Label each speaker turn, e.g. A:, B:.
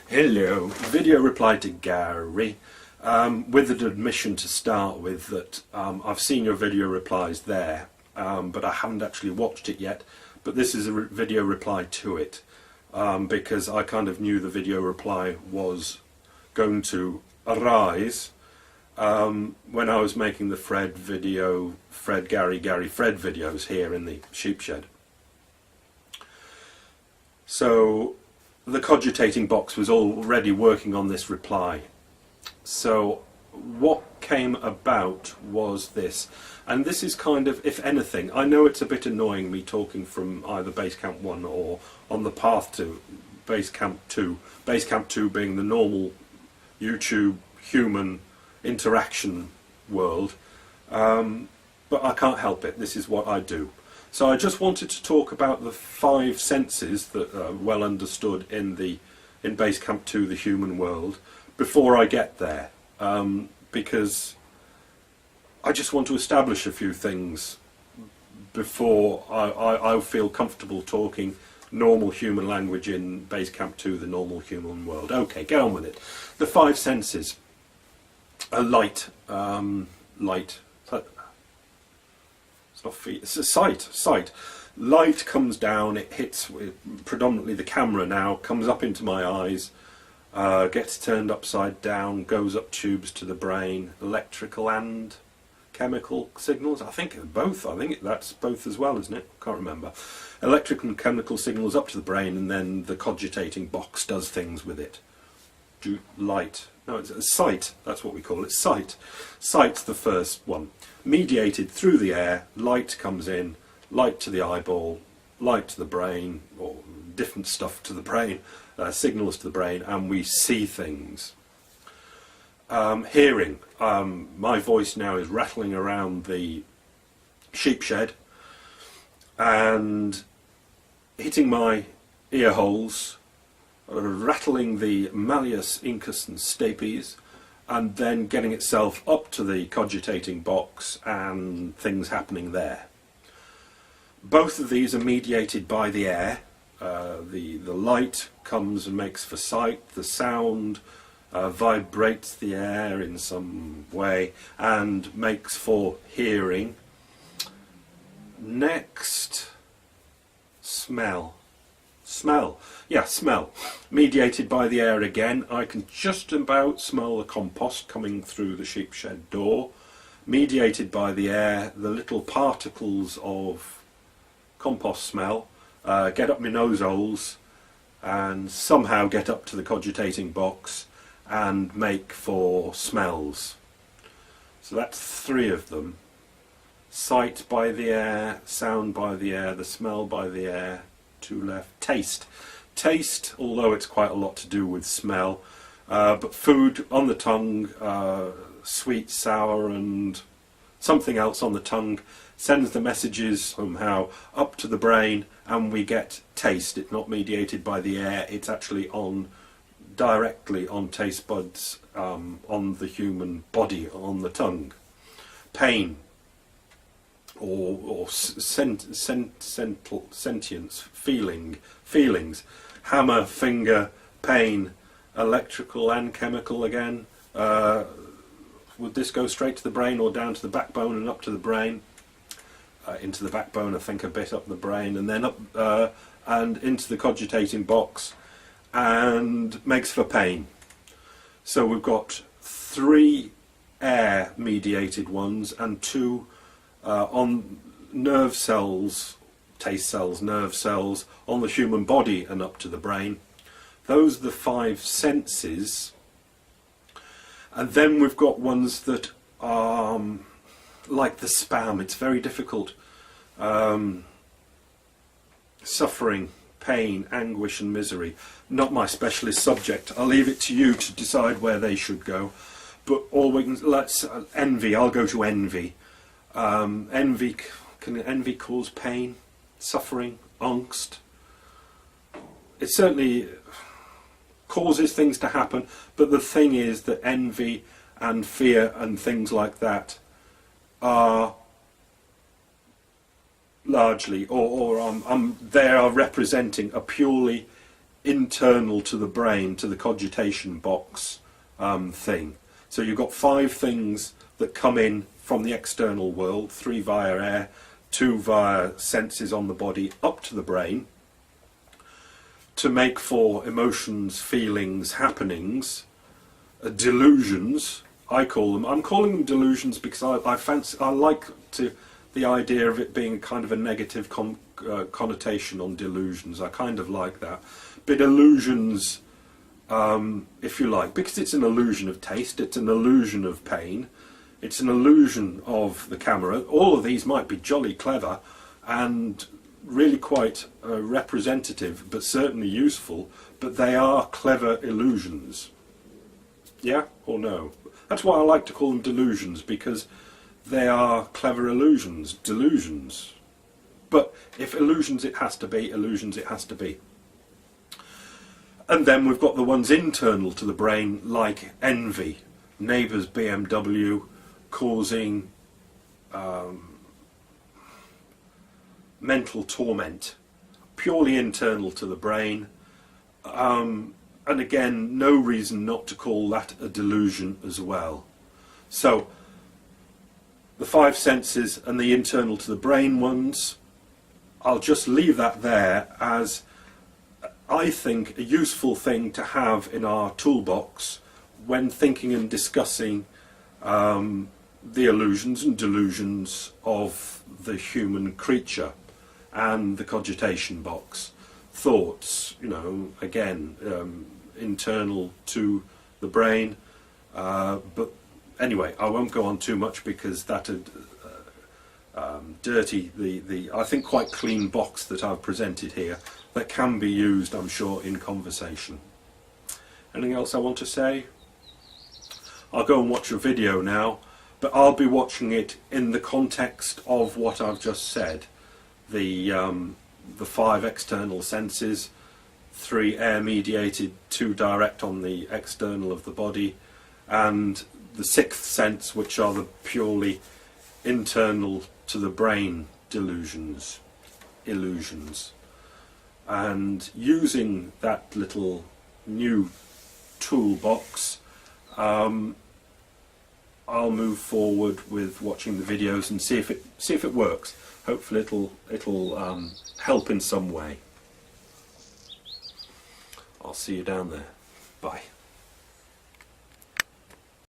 A: Hello, video reply to Gary, with an admission to start with that I've seen your video replies there, but I haven't actually watched it yet, but this is a video reply to it, because I kind of knew the video reply was going to arise when I was making the Fred Gary videos here in the sheep shed. So the cogitating box was already working on this reply. So what came about was this, and this is kind of, if anything, I know it's a bit annoying me talking from either Basecamp 1 or on the path to Basecamp 2, Basecamp 2 being the normal YouTube human interaction world, but I can't help it, this is what I do. So I just wanted to talk about the 5 senses that are well understood in Basecamp 2, the human world, before I get there, because I just want to establish a few things before I feel comfortable talking normal human language in Basecamp 2, the normal human world. Okay, get on with it. The 5 senses are light. It's not feet, it's a sight. Light comes down, it hits predominantly the camera now, comes up into my eyes, gets turned upside down, goes up tubes to the brain, electrical and chemical signals. I think both, that's both as well, isn't it? Can't remember. Electrical and chemical signals up to the brain, and then the cogitating box does things with it. Light. No, it's a sight, that's what we call it, sight. Sight's the first one. Mediated through the air, light comes in, light to the eyeball, light to the brain, or different stuff to the brain, signals to the brain, and we see things. Hearing. My voice now is rattling around the sheep shed and hitting my ear holes, rattling the malleus, incus and stapes, and then getting itself up to the cogitating box and things happening there. Both of these are mediated by the air. The light comes and makes for sight, the sound vibrates the air in some way and makes for hearing. Next, smell. Smell. Mediated by the air again. I can just about smell the compost coming through the sheep shed door. Mediated by the air, the little particles of compost smell get up my nose holes and somehow get up to the cogitating box and make for smells. So that's 3 of them. Sight by the air, sound by the air, the smell by the air. 2 left. Taste. Taste, although it's quite a lot to do with smell, but food on the tongue, sweet, sour and something else on the tongue, sends the messages somehow up to the brain and we get taste. It's not mediated by the air, it's actually directly on taste buds, on the human body, on the tongue. Pain. Or sentience, feelings, hammer, finger, pain, electrical and chemical again. Would this go straight to the brain or down to the backbone and up to the brain? Into the backbone, I think, a bit up the brain, and then up and into the cogitating box, and makes for pain. So we've got 3 air-mediated ones and 2 on nerve cells, taste cells, nerve cells, on the human body and up to the brain. Those are the 5 senses. And then we've got ones that are like the spam. It's very difficult. Suffering, pain, anguish and misery. Not my specialist subject. I'll leave it to you to decide where they should go. But let's envy. I'll go to envy. Can envy cause pain, suffering, angst? It certainly causes things to happen, but the thing is that envy and fear and things like that are largely, they are representing a purely internal to the brain, to the cogitation box thing. So you've got 5 things that come in from the external world, 3 via air, 2 via senses on the body, up to the brain, to make for emotions, feelings, happenings, delusions, I call them. I'm calling them delusions because I like the idea of it being kind of a negative connotation on delusions. I kind of like that. But illusions, if you like, because it's an illusion of taste, it's an illusion of pain, it's an illusion of the camera. All of these might be jolly clever and really quite representative, but certainly useful, but they are clever illusions. Yeah or no? That's why I like to call them delusions, because they are clever illusions, delusions. But if illusions it has to be, illusions it has to be. And then we've got the ones internal to the brain, like envy, neighbour's BMW causing mental torment, purely internal to the brain. And again, no reason not to call that a delusion as well. So, the 5 senses and the internal to the brain ones, I'll just leave that there as, I think, a useful thing to have in our toolbox when thinking and discussing the illusions and delusions of the human creature and the cogitation box. Thoughts, you know, again, internal to the brain, but anyway, I won't go on too much because that'd dirty the I think quite clean box that I've presented here that can be used, I'm sure, in conversation. Anything else I want to say? I'll go and watch a video now, but I'll be watching it in the context of what I've just said. The 5 external senses, 3 air mediated, 2 direct on the external of the body, and the 6th sense, which are the purely internal to the brain delusions, illusions. And using that little new toolbox, I'll move forward with watching the videos and see if it works. Hopefully it'll help in some way. I'll see you down there. Bye.